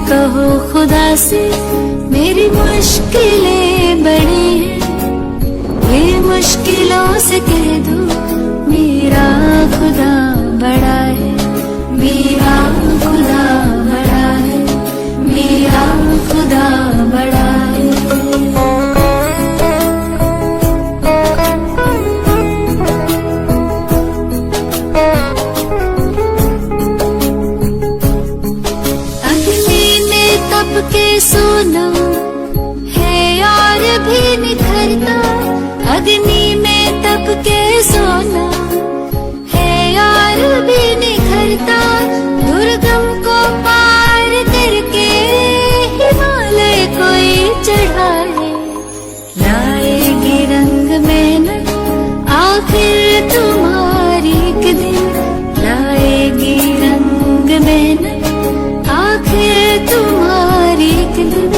कहो खुदा से मेरी मुश्किलें बड़ी हैं, ये मुश्किलों से कह दो मेरा खुदा बड़ा है, मेरा खुदा बड़ा है, मेरा खुदा बड़ा है। के सोना है और भी निखरता, अग्नि में तप के सोना है और भी निखरता, दुर्गम को पार करके हिमालय कोई चढ़ाए, लाएगी रंग मेहनत आखिर तुम्हारी एक दिन, लाएगी रंग मेहनत आखिर तुम्हारी एक दिन,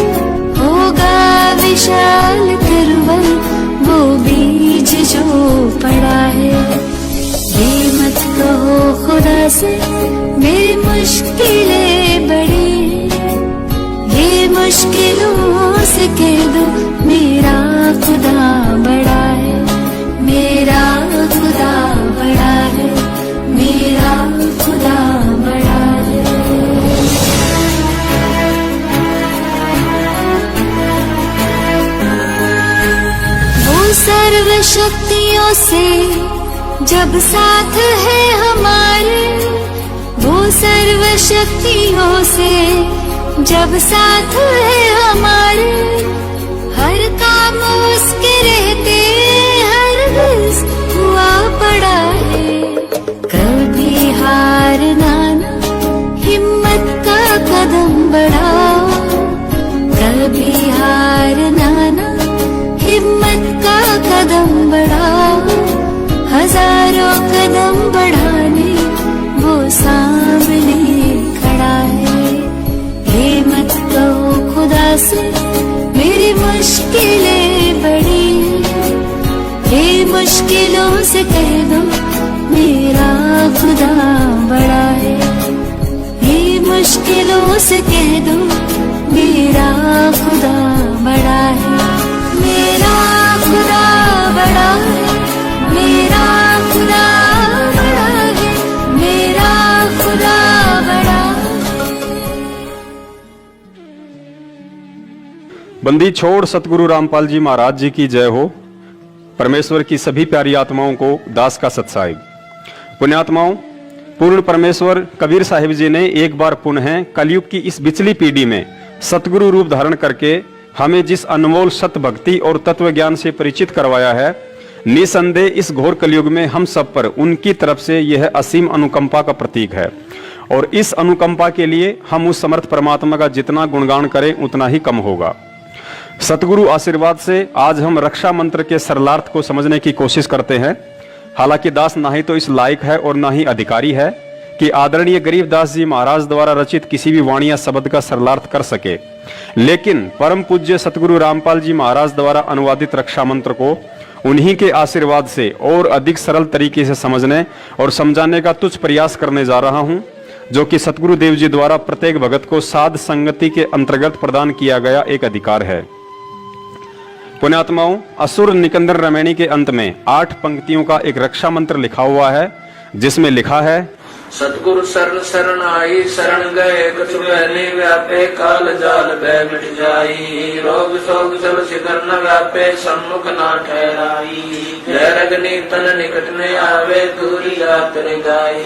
होगा विशाल तिरुवन वो बीज जो पड़ा है। ये मत कहो खुदा से मेरी मुश्किलें बड़ी हैं, ये मुश्किलों से कह दो मेरा खुदा बड़ा है, मेरा खुदा बड़ा है, मेरा खुदा बड़ा है। सर्व शक्तियों से जब साथ है हमारे, वो सर्व शक्तियों से जब साथ है हमारे, हर काम उसके रहते हर गिज़ हुआ पड़ा है, कभी हारना ना हिम्मत का कदम बढ़ाओ, कभी हारना ना हिम्मत का कदम बढ़ाओ, हजारों कदम बढ़ाने वो सामने खड़ा है। ये मत कहो खुदा से मेरी मुश्किलें बड़ी हैं, ये मुश्किलों से कह दो मेरा खुदा बड़ा है, ये मुश्किलों से कह दो मेरा खुदा बड़ा है, मेरा खुदा बड़ा है, मेरा खुदा बड़ा है, मेरा खुदा बड़ा है। बंदी छोड़ सतगुरु रामपाल जी महाराज जी की जय हो। परमेश्वर की सभी प्यारी आत्माओं को दास का सत्साहिब। पुण्यात्माओं, पूर्ण परमेश्वर कबीर साहिब जी ने एक बार पुनः कलयुग की इस बिचली पीढ़ी में सतगुरु रूप धारण करके हमें जिस अनमोल सत भक्ति और तत्व ज्ञान से परिचित करवाया है, निसंदेह इस घोर कलयुग में हम सब पर उनकी तरफ से यह असीम अनुकंपा का प्रतीक है, और इस अनुकंपा के लिए हम उस समर्थ परमात्मा का जितना गुणगान करें उतना ही कम होगा। सतगुरु आशीर्वाद से आज हम रक्षा मंत्र के सरलार्थ को समझने की कोशिश करते हैं। हालांकि दास ना ही तो इस लायक है और ना ही अधिकारी है कि आदरणीय गरीबदास जी महाराज द्वारा रचित किसी भी वाणी या शब्द का सरलार्थ कर सके, लेकिन परम पूज्य सतगुरु रामपाल जी महाराज द्वारा अनुवादित रक्षा मंत्र को उन्हीं के आशीर्वाद से और अधिक सरल तरीके से समझने और समझाने का तुच्छ प्रयास करने जा रहा हूं, जो कि सतगुरु देव जी द्वारा प्रत्येक भगत को साध संगति के अंतर्गत प्रदान किया गया एक अधिकार है। पुण्यात्माओं, असुर निकंदर रमैणी के अंत में 8 पंक्तियों का एक रक्षा मंत्र लिखा हुआ है, जिसमें लिखा है, सतगुरु शरण शरण आई, शरण गए कछु नहीं व्यापे, काल जाल भय मिट जाई, रोग शोक सब शिखर न व्यापे, सम्मुख ना ठहराई, जय रगनी तन निकट ने आवे, दूरी जात रे गाई,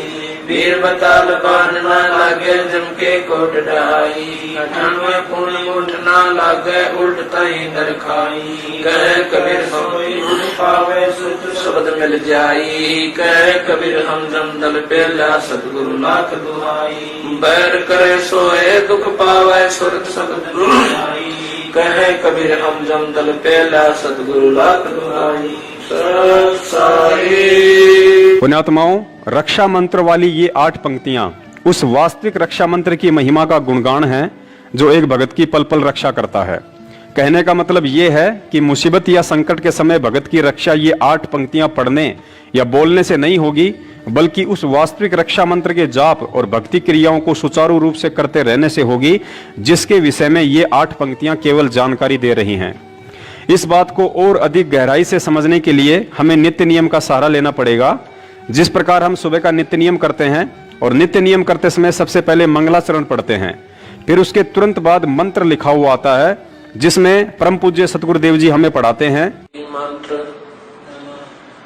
वीर बताल बान ना लागे, जम के कोट ढाई, 98 पुण्य मुठ ना लागे, उल्ट तई दर खाई, कहे कबीर सोई उठ पावे, सुत शब्द मिल जाई, कहे कबीर हम जम दल पेला, सतगुरु नाथ दुहाई, बैर करे सोए दुख पावे, सुरत सतगुरु दुहाई, कहे कबीर हम जम दल पेला, सतगुरु नाथ दुहाई। पुण्यात्माओं, रक्षा मंत्र वाली ये 8 पंक्तियां उस वास्तविक रक्षा मंत्र की महिमा का गुणगान है जो एक भगत की पल पल रक्षा करता है। कहने का मतलब ये है कि मुसीबत या संकट के समय भगत की रक्षा ये 8 पंक्तियां पढ़ने या बोलने से नहीं होगी, बल्कि उस वास्तविक रक्षा मंत्र के जाप और भक्ति क्रियाओं को सुचारू रूप से करते रहने से होगी, जिसके विषय में ये 8 पंक्तियां केवल जानकारी दे रही हैं। इस बात को और अधिक गहराई से समझने के लिए हमें नित्य नियम का सहारा लेना पड़ेगा। जिस प्रकार हम सुबह का नित्य नियम करते हैं और नित्य नियम करते समय सबसे पहले मंगलाचरण पढ़ते हैं, फिर उसके तुरंत बाद मंत्र लिखा हुआ आता है जिसमें परम पूज्य सतगुरुदेव जी हमें पढ़ाते हैं। मंत्र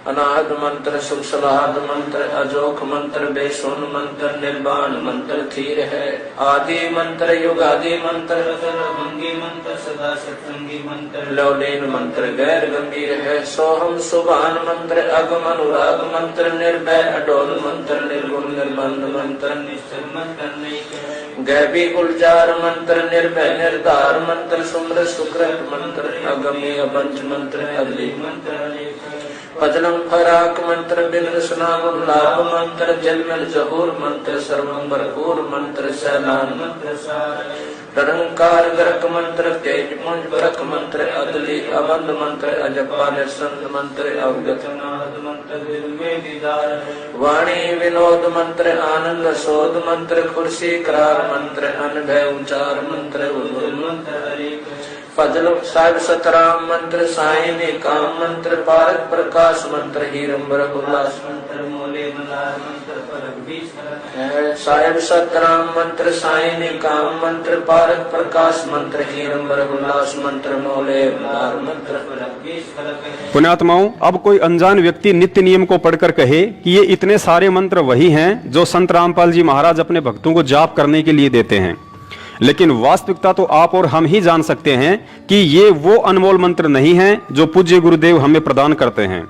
अनाहत मंत्र, शुभ सलाहत मंत्र, अजोख मंत्र, बेसुन मंत्र, निर्वाण मंत्र धीर है। आदि मंत्र, युगादि मंत्र, भंगी मंत्र, सदा सत्संगी मंत्र, लौलीन मंत्र गैर गंभीर है। सोहम सुभान मंत्र, अगम अनुराग मंत्र, निर्भय अडोल मंत्र, निर्गुण निर्बंध मंत्र, निश्चल मंत्र नहीं गैबी गुलजार मंत्र, निर्भय निर्धार मंत्र, सुम्र सुकृत मंत्र, अगमी अबंच मंत्र, अगली मंत्र, पजलम फराक मंत्र, बिंद स्नाम लाभ मंत्र, जलमल जहूर मंत्र, सर्वम भरपूर मंत्र, सैलान मंत्र, रंकार गरक मंत्र, तेज पुंज बरक मंत्र, अदली अबंध मंत्र, अजपा निसंत मंत्र, अवगत नाद मंत्र, दिल में दीदार वाणी विनोद मंत्र, आनंद शोध मंत्र, खुर्सी करार मंत्र, अनभय उच्चार मंत्र, उदुर मंत्र, फजल साहिब सतराम मंत्र, साईं काम मंत्र, भारत प्रकाश मंत्र, हीरंबर उल्लास मंत्र, मोले मलार मंत्र, परक बीस साहिब सतराम मंत्र, साईं काम मंत्र, भारत प्रकाश मंत्र, हीरंबर उल्लास मंत्र, मोले मलार मंत्र, परक बीस। पुण्यात्माओं, अब कोई अनजान व्यक्ति नित्य नियम को पढ़कर कहे कि ये इतने सारे मंत्र वही हैं जो संत रामपाल जी महाराज अपने भक्तों को जाप करने के लिए देते हैं, लेकिन वास्तविकता तो आप और हम ही जान सकते हैं कि ये वो अनमोल मंत्र नहीं हैं जो पूज्य गुरुदेव हमें प्रदान करते हैं,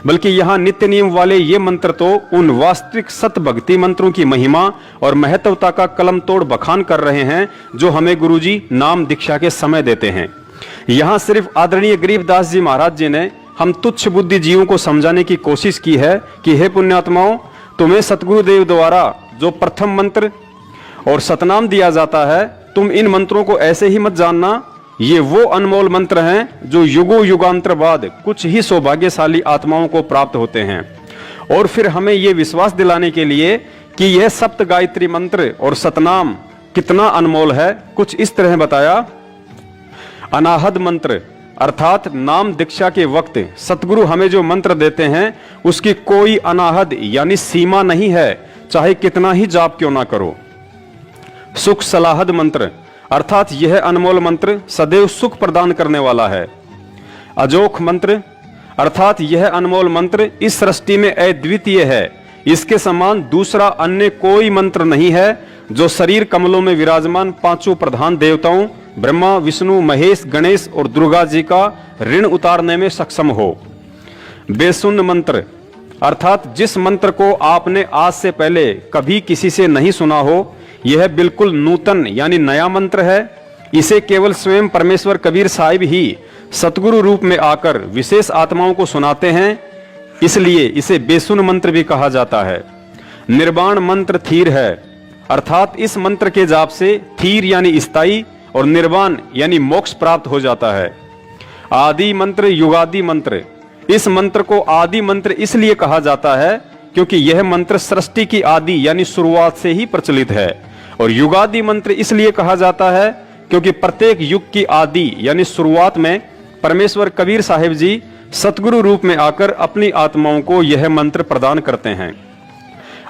बल्कि यहाँ नित्य नियम वाले ये मंत्र तो उन वास्तविक सत भक्ति मंत्रों की महिमा और महत्वता का कलम तोड़ बखान कर रहे हैं जो हमें गुरुजी नाम दीक्षा के समय देते हैं। यहाँ सिर्फ आदरणीय गरीबदास जी महाराज जी ने हम तुच्छ बुद्धि जीवों को समझाने की कोशिश की है कि हे पुण्यात्माओं, तुम्हें सतगुरुदेव द्वारा जो प्रथम मंत्र और सतनाम दिया जाता है, तुम इन मंत्रों को ऐसे ही मत जानना। ये वो अनमोल मंत्र हैं जो युगों युगांतर बाद कुछ ही सौभाग्यशाली आत्माओं को प्राप्त होते हैं। और फिर हमें ये विश्वास दिलाने के लिए कि यह सप्त गायत्री मंत्र और सतनाम कितना अनमोल है, कुछ इस तरह बताया। अनाहद मंत्र अर्थात नाम दीक्षा के वक्त सतगुरु हमें जो मंत्र देते हैं उसकी कोई अनाहद यानी सीमा नहीं है, चाहे कितना ही जाप क्यों ना करो। सुख सलाहद मंत्र अर्थात यह अनमोल मंत्र सदैव सुख प्रदान करने वाला है। अजोख मंत्र अर्थात यह अनमोल मंत्र इस सृष्टि में अद्वितीय है, इसके समान दूसरा अन्य कोई मंत्र नहीं है जो शरीर कमलों में विराजमान पांचों प्रधान देवताओं ब्रह्मा विष्णु महेश गणेश और दुर्गा जी का ऋण उतारने में सक्षम हो। बेसुन मंत्र अर्थात जिस मंत्र को आपने आज से पहले कभी किसी से नहीं सुना हो, यह बिल्कुल नूतन यानी नया मंत्र है। इसे केवल स्वयं परमेश्वर कबीर साहिब ही सतगुरु रूप में आकर विशेष आत्माओं को सुनाते हैं, इसलिए इसे बेसुन मंत्र भी कहा जाता है। निर्वाण मंत्र थीर है अर्थात इस मंत्र के जाप से थीर यानी स्थायी और निर्वाण यानी मोक्ष प्राप्त हो जाता है। आदि मंत्र युगादि मंत्र, इस मंत्र को आदि मंत्र इसलिए कहा जाता है क्योंकि यह मंत्र सृष्टि की आदि यानी शुरुआत से ही प्रचलित है, और युगादि मंत्र इसलिए कहा जाता है क्योंकि प्रत्येक युग की आदि यानी शुरुआत में परमेश्वर कबीर साहिब जी सतगुरु रूप में आकर अपनी आत्माओं को यह मंत्र प्रदान करते हैं।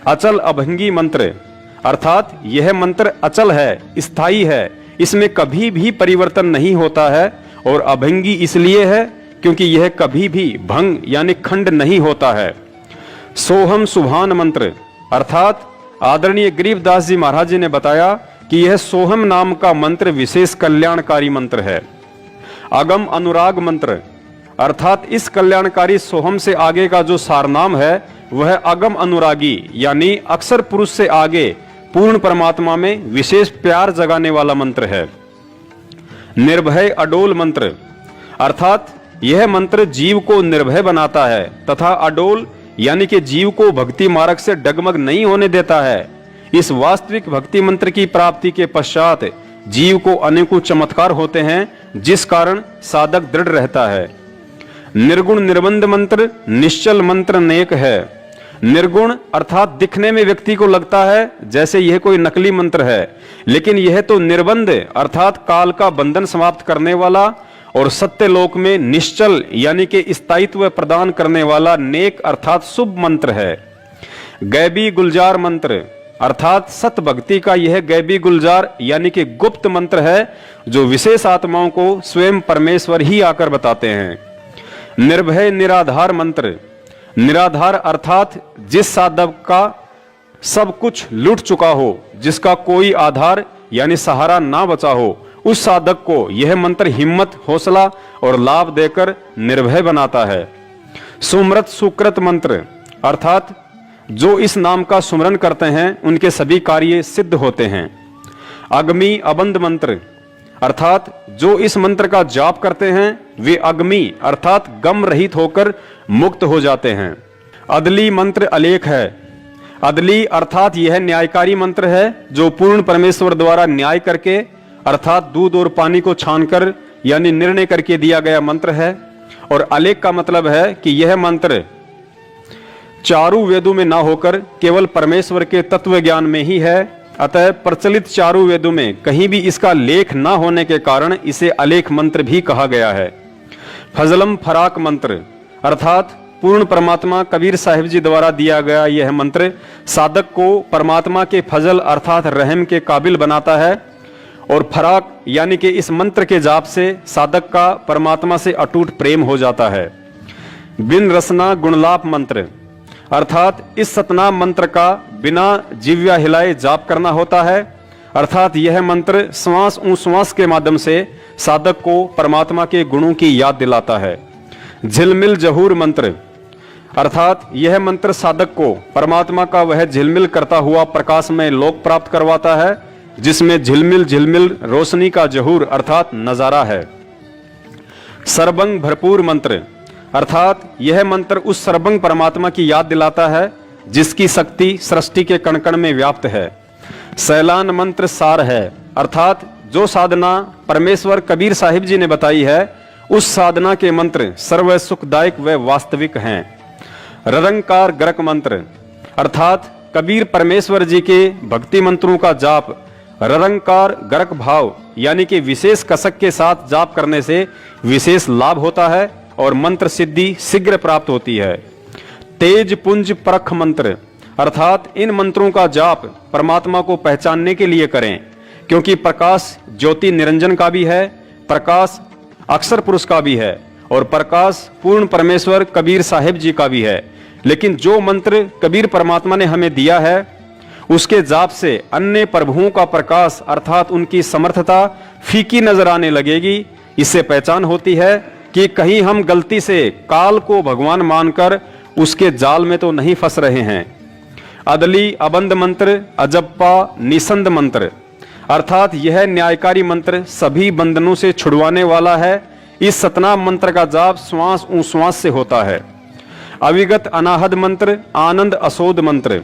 अचल अभंगी मंत्र अर्थात यह मंत्र अचल है, स्थायी है, इसमें कभी भी परिवर्तन नहीं होता है, और अभंगी इसलिए है क्योंकि यह कभी भी भंग यानी खंड नहीं होता है। सोहम सुभान मंत्र अर्थात आदरणीय गरीबदास जी महाराज जी ने बताया कि यह सोहम नाम का मंत्र विशेष कल्याणकारी मंत्र है। अगम अनुराग मंत्र अर्थात इस कल्याणकारी सोहम से आगे का जो सारनाम है वह अगम अनुरागी यानी अक्षर पुरुष से आगे पूर्ण परमात्मा में विशेष प्यार जगाने वाला मंत्र है। निर्भय अडोल मंत्र अर्थात यह मंत्र जीव को निर्भय बनाता है तथा अडोल यानी कि जीव को भक्ति मार्ग से डगमग नहीं होने देता है। इस वास्तविक भक्ति मंत्र की प्राप्ति के पश्चात जीव को अनेकों चमत्कार होते हैं जिस कारण साधक दृढ़ रहता है। निर्गुण निर्बंध मंत्र निश्चल मंत्र नेक है। निर्गुण अर्थात दिखने में व्यक्ति को लगता है जैसे यह कोई नकली मंत्र है, लेकिन यह तो निर्बंध अर्थात काल का बंधन समाप्त करने वाला और सत्यलोक में निश्चल यानी कि स्थायित्व प्रदान करने वाला नेक अर्थात शुभ मंत्र है। गैबी गुलजार मंत्र अर्थात सत भक्ति का यह गैबी गुलजार यानी कि गुप्त मंत्र है जो विशेष आत्माओं को स्वयं परमेश्वर ही आकर बताते हैं। निर्भय निराधार मंत्र, निराधार अर्थात जिस साधक का सब कुछ लूट चुका हो, जिसका कोई आधार यानी सहारा ना बचा हो, उस साधक को यह मंत्र हिम्मत, हौसला और लाभ देकर निर्भय बनाता है। सुमृत सुकृत मंत्र अर्थात जो इस नाम का सुमरन करते हैं उनके सभी कार्य सिद्ध होते हैं। अग्नि अबंध मंत्र अर्थात जो इस मंत्र का जाप करते हैं वे अग्नि अर्थात गम रहित होकर मुक्त हो जाते हैं। अदली मंत्र अलेख है। अदली अर्थात यह न्यायकारी मंत्र है जो पूर्ण परमेश्वर द्वारा न्याय करके अर्थात दूध और पानी को छानकर यानी निर्णय करके दिया गया मंत्र है। और अलेख का मतलब है कि यह मंत्र चारों वेदों में ना होकर केवल परमेश्वर के तत्व ज्ञान में ही है। अतः प्रचलित चारों वेदों में कहीं भी इसका लेख ना होने के कारण इसे अलेख मंत्र भी कहा गया है। फजलम फराक मंत्र अर्थात पूर्ण परमात्मा कबीर साहिब जी द्वारा दिया गया यह मंत्र साधक को परमात्मा के फजल अर्थात रहम के काबिल बनाता है। और फराक यानी कि इस मंत्र के जाप से साधक का परमात्मा से अटूट प्रेम हो जाता है। बिन रसना गुणलाप मंत्र अर्थात इस सतनाम मंत्र का बिना जिव्या हिलाए जाप करना होता है। अर्थात यह मंत्र श्वास श्वास के माध्यम से साधक को परमात्मा के गुणों की याद दिलाता है। झिलमिल जहूर मंत्र अर्थात यह मंत्र साधक को परमात्मा का वह झिलमिल करता हुआ प्रकाशमय लोक प्राप्त करवाता है जिसमें झिलमिल झिलमिल रोशनी का जहूर अर्थात नजारा है। सर्वंग भरपूर मंत्र अर्थात यह मंत्र उस सर्वंग परमात्मा की याद दिलाता है जिसकी शक्ति सृष्टि के कण कण में व्याप्त है। सैलान मंत्र सार है अर्थात जो साधना परमेश्वर कबीर साहिब जी ने बताई है उस साधना के मंत्र सर्व सुखदायक व वास्तविक हैं। ररंकार गरक मंत्र अर्थात कबीर परमेश्वर जी के भक्ति मंत्रों का जाप ररंकार गरक भाव यानी कि विशेष कसक के साथ जाप करने से विशेष लाभ होता है और मंत्र सिद्धि शीघ्र प्राप्त होती है। तेज पुंज परख मंत्र अर्थात इन मंत्रों का जाप परमात्मा को पहचानने के लिए करें क्योंकि प्रकाश ज्योति निरंजन का भी है, प्रकाश अक्षर पुरुष का भी है और प्रकाश पूर्ण परमेश्वर कबीर साहिब जी का भी है। लेकिन जो मंत्र कबीर परमात्मा ने हमें दिया है उसके जाप से अन्य प्रभुओं का प्रकाश अर्थात उनकी समर्थता फीकी नजर आने लगेगी। इससे पहचान होती है कि कहीं हम गलती से काल को भगवान मानकर उसके जाल में तो नहीं फंस रहे हैं। अदली अबंध मंत्र अजप्पा निसंद मंत्र अर्थात यह न्यायकारी मंत्र सभी बंधनों से छुड़वाने वाला है। इस सतनाम मंत्र का जाप श्वास श्वास से होता है। अविगत अनाहद मंत्र आनंद असोद मंत्र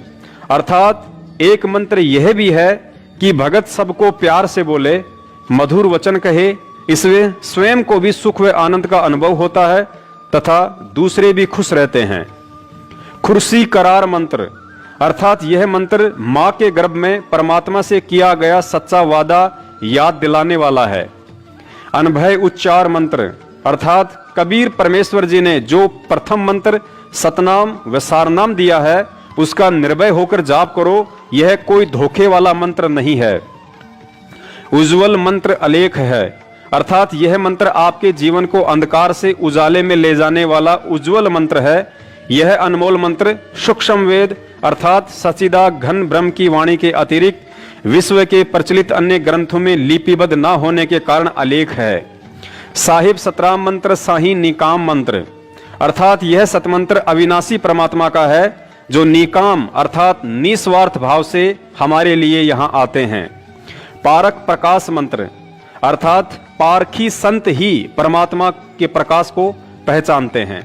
अर्थात एक मंत्र यह भी है कि भगत सबको प्यार से बोले, मधुर वचन कहे, इसमें स्वयं को भी सुख व आनंद का अनुभव होता है तथा दूसरे भी खुश रहते हैं। खुर्सी करार मंत्र अर्थात यह मंत्र मां के गर्भ में परमात्मा से किया गया सच्चा वादा याद दिलाने वाला है। अनभय उच्चार मंत्र अर्थात कबीर परमेश्वर जी ने जो प्रथम मंत्र सतनाम व सारनाम दिया है उसका निर्भय होकर जाप करो, यह कोई धोखे वाला मंत्र नहीं है। उज्जवल मंत्र अलेख है अर्थात यह मंत्र आपके जीवन को अंधकार से उजाले में ले जाने वाला उज्जवल मंत्र है। यह अनमोल मंत्र सूक्ष्म वेद अर्थात सचिदा घन ब्रह्म की वाणी के अतिरिक्त विश्व के प्रचलित अन्य ग्रंथों में लिपिबद्ध न होने के कारण अलेख है। साहिब सतराम मंत्र साही निकाम मंत्र अर्थात यह सतमंत्र अविनाशी परमात्मा का है जो निकाम अर्थात निस्वार्थ भाव से हमारे लिए यहाँ आते हैं। पारक प्रकाश मंत्र अर्थात पारखी संत ही परमात्मा के प्रकाश को पहचानते हैं।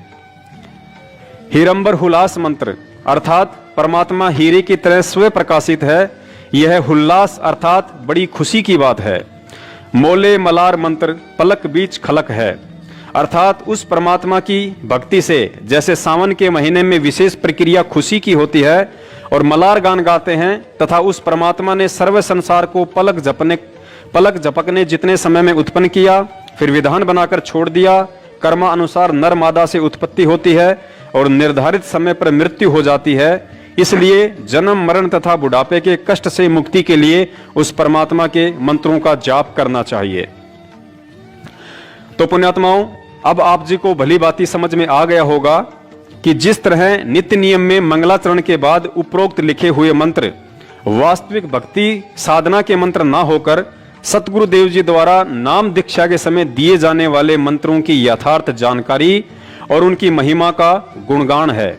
हीरंबर हुलास मंत्र अर्थात परमात्मा हीरे की तरह स्वयं प्रकाशित है। यह हुल्लास अर्थात बड़ी खुशी की बात है। मोले मलार मंत्र पलक बीच खलक है अर्थात उस परमात्मा की भक्ति से जैसे सावन के महीने में विशेष प्रक्रिया खुशी की होती है और मलार गान गाते हैं, तथा उस परमात्मा ने सर्व संसार को पलक झपकने जितने समय में उत्पन्न किया, फिर विधान बनाकर छोड़ दिया। कर्मा अनुसार नर मादा से उत्पत्ति होती है और निर्धारित समय पर मृत्यु हो जाती है। इसलिए जन्म मरण तथा बुढ़ापे के कष्ट से मुक्ति के लिए उस परमात्मा के मंत्रों का जाप करना चाहिए। तो पुण्यात्माओं, अब आप जी को भली बाती समझ में आ गया होगा कि जिस तरह नित्य नियम में मंगलाचरण के बाद उपरोक्त लिखे हुए मंत्र वास्तविक भक्ति साधना के मंत्र ना होकर सतगुरुदेव जी द्वारा नाम दीक्षा के समय दिए जाने वाले मंत्रों की यथार्थ जानकारी और उनकी महिमा का गुणगान है,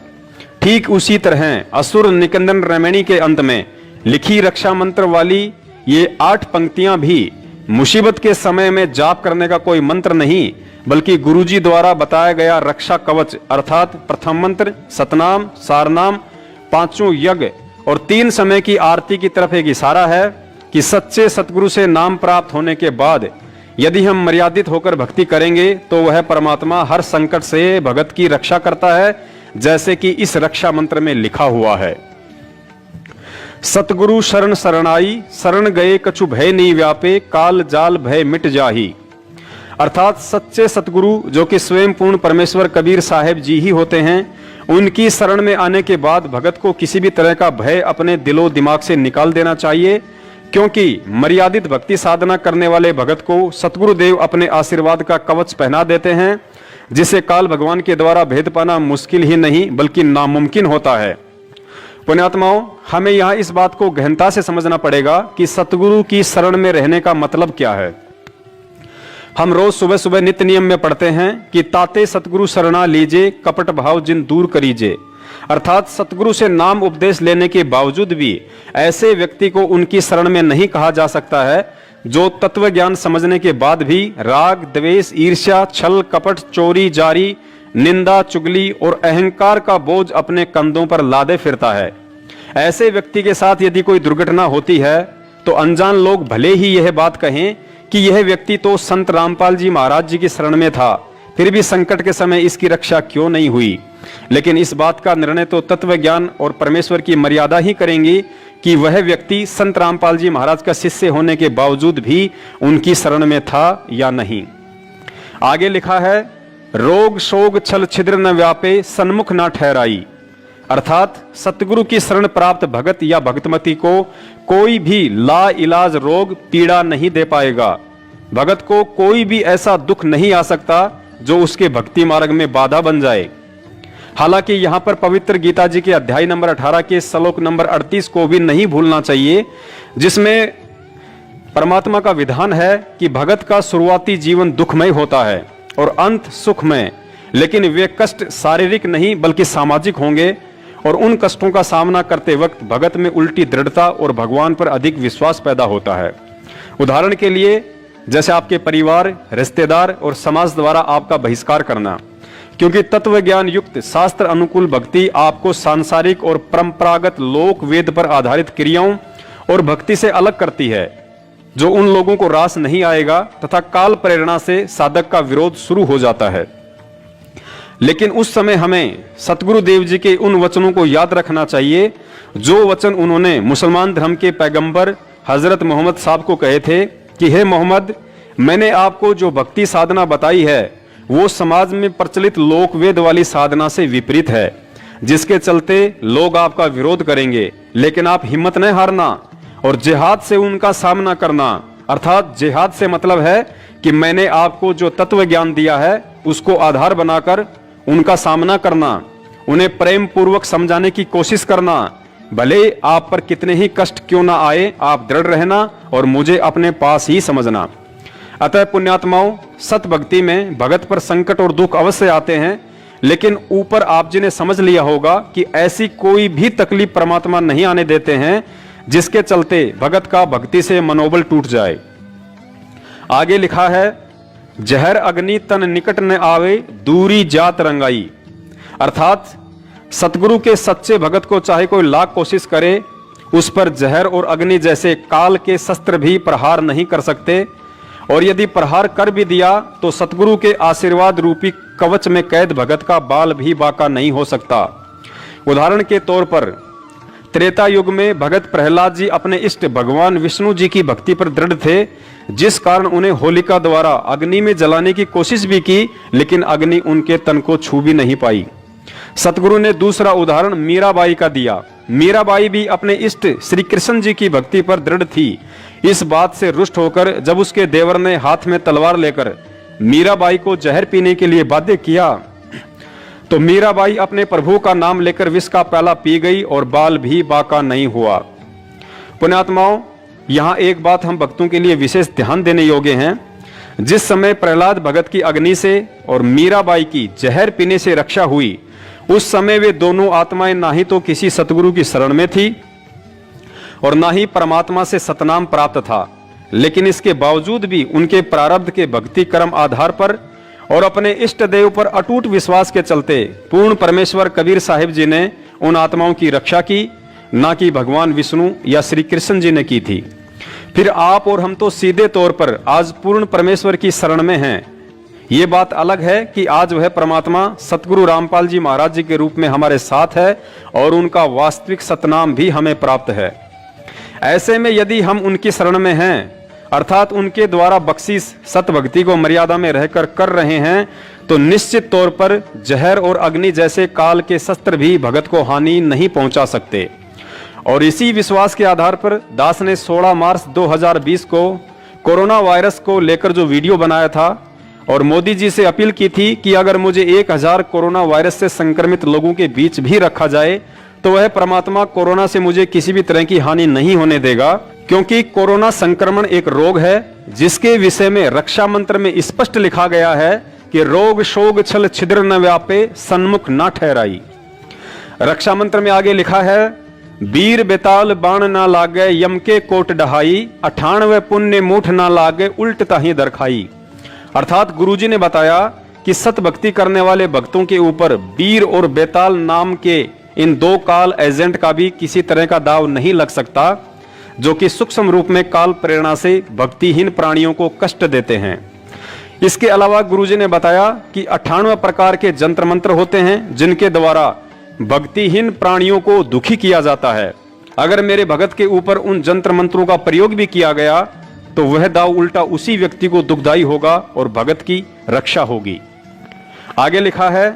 ठीक उसी तरह असुर निकंदन रमणी के अंत में लिखी रक्षा मंत्र वाली ये 8 पंक्तियां भी मुसीबत के समय में जाप करने का कोई मंत्र नहीं, बल्कि गुरुजी द्वारा बताया गया रक्षा कवच अर्थात प्रथम मंत्र सतनाम, सारनाम, 5 यज्ञ और 3 समय की आरती की तरफ एक इशारा है कि सच्चे सतगुरु से नाम प्राप्त होने के बाद यदि हम मर्यादित होकर भक्ति करेंगे तो वह परमात्मा हर संकट से भगत की रक्षा करता है, जैसे कि इस रक्षा मंत्र में लिखा हुआ है। सतगुरु शरण शरणाई, शरण गए कछु भय नहीं व्यापे, काल जाल भय मिट जाही। अर्थात सच्चे सतगुरु जो कि स्वयं पूर्ण परमेश्वर कबीर साहेब जी ही होते हैं, उनकी शरण में आने के बाद भगत को किसी भी तरह का भय अपने दिलो दिमाग से निकाल देना चाहिए, क्योंकि मर्यादित भक्ति साधना करने वाले भगत को सतगुरुदेव अपने आशीर्वाद का कवच पहना देते हैं, जिसे काल भगवान के द्वारा भेद पाना मुश्किल ही नहीं बल्कि नामुमकिन होता है। पुण्यात्माओं, हमें यहाँ इस बात को गहनता से समझना पड़ेगा कि सतगुरु की शरण में रहने का मतलब क्या है। हम रोज सुबह सुबह नित्य नियम में पढ़ते हैं कि ताते सतगुरु शरणा लीजे, कपट भाव जिन दूर करीजे। अर्थात सतगुरु से नाम उपदेश लेने के बावजूद भी ऐसे व्यक्ति को उनकी शरण में नहीं कहा जा सकता है जो तत्व ज्ञान समझने के बाद भी राग, द्वेष, ईर्ष्या, छल, कपट, चोरी, जारी, निंदा, चुगली और अहंकार का बोझ अपने कंधों पर लादे फिरता है। ऐसे व्यक्ति के साथ यदि कोई दुर्घटना होती है तो अनजान लोग भले ही यह बात कहें कि यह व्यक्ति तो संत रामपाल जी महाराज जी की शरण में था, फिर भी संकट के समय इसकी रक्षा क्यों नहीं हुई। लेकिन इस बात का निर्णय तो तत्व ज्ञान और परमेश्वर की मर्यादा ही करेंगी कि वह व्यक्ति संत रामपाल जी महाराज का शिष्य होने के बावजूद भी उनकी शरण में था या नहीं। आगे लिखा है, रोग शोग छल छिद्र न व्यापे, सन्मुख न ठहराई। अर्थात सतगुरु की शरण प्राप्त भगत या भक्तमती को कोई भी ला इलाज रोग पीड़ा नहीं दे पाएगा। भगत को कोई भी ऐसा दुख नहीं आ सकता जो उसके भक्ति मार्ग में बाधा बन जाए। हालांकि यहाँ पर पवित्र गीता जी के अध्याय नंबर 18 के श्लोक नंबर 38 को भी नहीं भूलना चाहिए, जिसमें परमात्मा का विधान है कि भगत का शुरुआती जीवन दुखमय होता है और अंत सुखमय, लेकिन वे कष्ट शारीरिक नहीं बल्कि सामाजिक होंगे और उन कष्टों का सामना करते वक्त भगत में उल्टी दृढ़ता और भगवान पर अधिक विश्वास पैदा होता है। उदाहरण के लिए जैसे आपके परिवार, रिश्तेदार और समाज द्वारा आपका बहिष्कार करना, क्योंकि तत्व ज्ञान युक्त शास्त्र अनुकूल भक्ति आपको सांसारिक और परंपरागत लोक वेद पर आधारित क्रियाओं और भक्ति से अलग करती है, जो उन लोगों को रास नहीं आएगा, तथा काल प्रेरणा से साधक का विरोध शुरू हो जाता है। लेकिन उस समय हमें सतगुरु देव जी के उन वचनों को याद रखना चाहिए जो वचन उन्होंने मुसलमान धर्म के पैगंबर हजरत मोहम्मद साहब को कहे थे कि हे मोहम्मद, मैंने आपको जो भक्ति साधना बताई है वो समाज में प्रचलित लोकवेद वाली साधना से विपरीत है, जिसके चलते लोग आपका विरोध करेंगे, लेकिन आप हिम्मत न हारना और जिहाद से उनका सामना करना। अर्थात जिहाद से मतलब है कि मैंने आपको जो तत्व ज्ञान दिया है उसको आधार बनाकर उनका सामना करना, उन्हें प्रेम पूर्वक समझाने की कोशिश करना, भले आप पर कितने ही कष्ट क्यों ना आए, आप दृढ़ रहना और मुझे अपने पास ही समझना। अतः पुण्यात्माओं, सत भक्ति में भगत पर संकट और दुख अवश्य आते हैं, लेकिन ऊपर आप जी ने समझ लिया होगा कि ऐसी कोई भी तकलीफ परमात्मा नहीं आने देते हैं जिसके चलते भगत का भक्ति से मनोबल टूट जाए। आगे लिखा है, जहर अग्नि तन निकट न आवे, दूरी जात रंगाई। अर्थात सतगुरु के सच्चे भगत को चाहे कोई लाख कोशिश करे, उस पर जहर और अग्नि जैसे काल के शस्त्र भी प्रहार नहीं कर सकते और यदि प्रहार कर भी दिया तो सतगुरु के आशीर्वाद रूपी कवच में कैद भगत का बाल भी बाका नहीं हो सकता। उदाहरण के तौर पर त्रेता युग में भगत प्रहलाद जी अपने इष्ट भगवान विष्णु जी की भक्ति पर दृढ़ थे, जिस कारण उन्हें होलिका द्वारा अग्नि में जलाने की कोशिश भी की, लेकिन अग्नि उनके तन को छू भी नहीं पाई। सतगुरु ने दूसरा उदाहरण मीराबाई का दिया। मीराबाई भी अपने इष्ट श्री कृष्ण जी की भक्ति पर दृढ़ थी। इस बात से रुष्ट होकर जब उसके देवर ने हाथ में तलवार लेकर मीराबाई को जहर पीने के लिए बाध्य किया, तो मीराबाई अपने प्रभु का नाम लेकर विष का प्याला पी गई और बाल भी बाका नहीं हुआ। पुण्यात्माओं, यहाँ एक बात हम भक्तों के लिए विशेष ध्यान देने योग्य हैं। जिस समय प्रहलाद भगत की अग्नि से और मीराबाई की जहर पीने से रक्षा हुई, उस समय वे दोनों आत्माएं ना ही तो किसी सतगुरु की शरण में थी और ना ही परमात्मा से सतनाम प्राप्त था, लेकिन इसके बावजूद भी उनके प्रारब्ध के भक्ति कर्म आधार पर और अपने इष्ट देव पर अटूट विश्वास के चलते पूर्ण परमेश्वर कबीर साहिब जी ने उन आत्माओं की रक्षा की, ना कि भगवान विष्णु या श्री कृष्ण जी ने की थी। फिर आप और हम तो सीधे तौर पर आज पूर्ण परमेश्वर की शरण में हैं। ये बात अलग है कि आज वह परमात्मा सतगुरु रामपाल जी महाराज जी के रूप में हमारे साथ है और उनका वास्तविक सतनाम भी हमें प्राप्त है। ऐसे में यदि हम उनकी शरण में हैं, अर्थात उनके द्वारा बख्शीश सत भक्ति को मर्यादा में रहकर कर रहे हैं, तो निश्चित तौर पर जहर और अग्नि जैसे काल के शस्त्र भी भगत को हानि नहीं पहुंचा सकते। और इसी विश्वास के आधार पर दास ने 16 मार्च 2020 को कोरोना वायरस को लेकर जो वीडियो बनाया था और मोदी जी से अपील की थी कि अगर मुझे 1000 कोरोना वायरस से संक्रमित लोगों के बीच भी रखा जाए तो वह परमात्मा कोरोना से मुझे किसी भी तरह की हानि नहीं होने देगा, क्योंकि कोरोना संक्रमण एक रोग है जिसके विषय में रक्षा मंत्र में स्पष्ट लिखा गया है कि रोग शोग छल छिद्र न व्यापे, सन्मुख न ठहराई। रक्षा मंत्र में आगे लिखा है, वीर बेताल बाण ना लागे, यम के कोट डहाई, 98 पुण्य मूठ ना लागे, उल्ट ताही दरखाई। अर्थात गुरुजी ने बताया कि सत भक्ति करने वाले भक्तों के ऊपर वीर और बेताल नाम के इन दो काल एजेंट का भी किसी तरह का दाव नहीं लग सकता, जो कि सूक्ष्म रूप में काल प्रेरणा से भक्तिहीन प्राणियों को कष्ट देते हैं। इसके अलावा गुरुजी ने बताया कि 98 प्रकार के जंत्र मंत्र होते हैं जिनके द्वारा भक्तिहीन प्राणियों को दुखी किया जाता है। अगर मेरे भगत के ऊपर उन जंत्र मंत्रों का प्रयोग भी किया गया तो वह दाव उल्टा उसी व्यक्ति को दुखदाई होगा और भगत की रक्षा होगी। आगे लिखा है,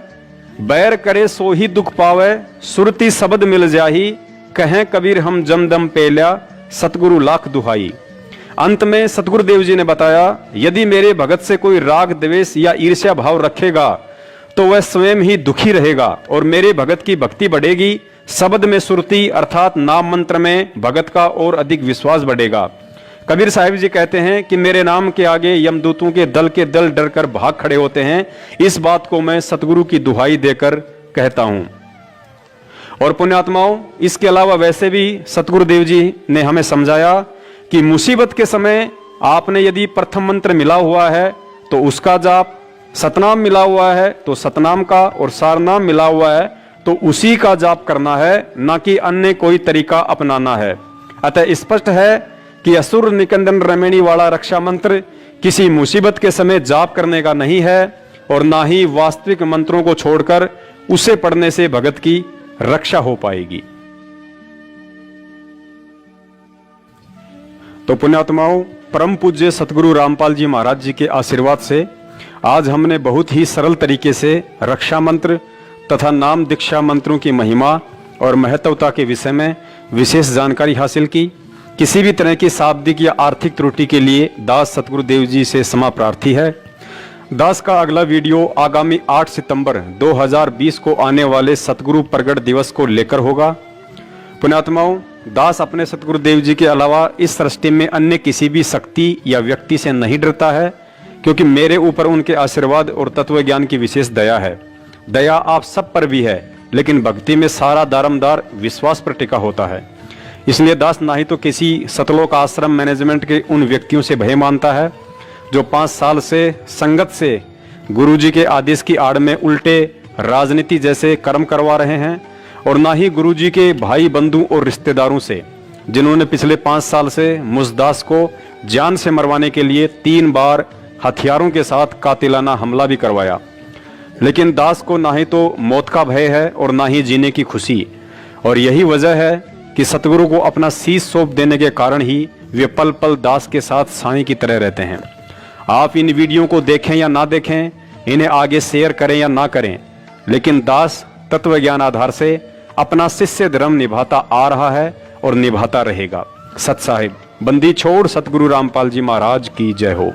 बैर करे सो ही दुख पावे, सुरती शब्द मिल जाही, कहें कबीर हम जमदम पेल्या, सतगुरु लाख दुहाई। अंत में सतगुरुदेव जी ने बताया, यदि मेरे भगत से कोई राग द्वेष या ईर्ष्या भाव रखेगा तो वह स्वयं ही दुखी रहेगा और मेरे भगत की भक्ति बढ़ेगी। शब्द में सुरती अर्थात नाम मंत्र में भगत का और अधिक विश्वास बढ़ेगा। कबीर साहिब जी कहते हैं कि मेरे नाम के आगे यमदूतों के दल डर कर भाग खड़े होते हैं। इस बात को मैं सतगुरु की दुहाई देकर कहता हूं। और पुण्यात्माओं, इसके अलावा वैसे भी सतगुरुदेव जी ने हमें समझाया कि मुसीबत के समय आपने यदि प्रथम मंत्र मिला हुआ है तो उसका जाप, सतनाम मिला हुआ है तो सतनाम का, और सारनाम मिला हुआ है तो उसी का जाप करना है, ना कि अन्य कोई तरीका अपनाना है। अतः स्पष्ट है कि असुर निकंदन रमेणी वाला रक्षा मंत्र किसी मुसीबत के समय जाप करने का नहीं है और ना ही वास्तविक मंत्रों को छोड़कर उसे पढ़ने से भगत की रक्षा हो पाएगी। तो पुण्यात्माओं, परम पूज्य सतगुरु रामपाल जी महाराज जी के आशीर्वाद से आज हमने बहुत ही सरल तरीके से रक्षा मंत्र तथा नाम दीक्षा मंत्रों की महिमा और महत्वता के विषय में विशेष जानकारी हासिल की। किसी भी तरह की शाब्दिक या आर्थिक त्रुटि के लिए दास सतगुरुदेव जी से क्षमा प्रार्थी है। दास का अगला वीडियो आगामी 8 सितंबर 2020 को आने वाले सतगुरु प्रगट दिवस को लेकर होगा। पुण्यात्माओं, दास अपने सतगुरुदेव जी के अलावा इस सृष्टि में अन्य किसी भी शक्ति या व्यक्ति से नहीं डरता है, क्योंकि मेरे ऊपर उनके आशीर्वाद और तत्व ज्ञान की विशेष दया है। दया आप सब पर भी है, लेकिन भक्ति में सारा दारमदार विश्वास पर टिका होता है। इसलिए दास ना ही तो किसी सतलोक आश्रम मैनेजमेंट के उन व्यक्तियों से भय मानता है जो 5 साल से संगत से गुरुजी के आदेश की आड़ में उल्टे राजनीति जैसे कर्म करवा रहे हैं, और ना ही गुरुजी के भाई बंधु और रिश्तेदारों से जिन्होंने पिछले 5 साल से मुझ दास को जान से मरवाने के लिए 3 बार हथियारों के साथ कातिलाना हमला भी करवाया। लेकिन दास को ना ही तो मौत का भय है और ना ही जीने की खुशी, और यही वजह है कि सतगुरु को अपना शीश सौंप देने के कारण ही वे पल पल दास के साथ साईं की तरह रहते हैं। आप इन वीडियो को देखें या ना देखें, इन्हें आगे शेयर करें या ना करें, लेकिन दास तत्व ज्ञान आधार से अपना शिष्य धर्म निभाता आ रहा है और निभाता रहेगा। सत साहिब, बंदी छोड़ सतगुरु रामपाल जी महाराज की जय हो।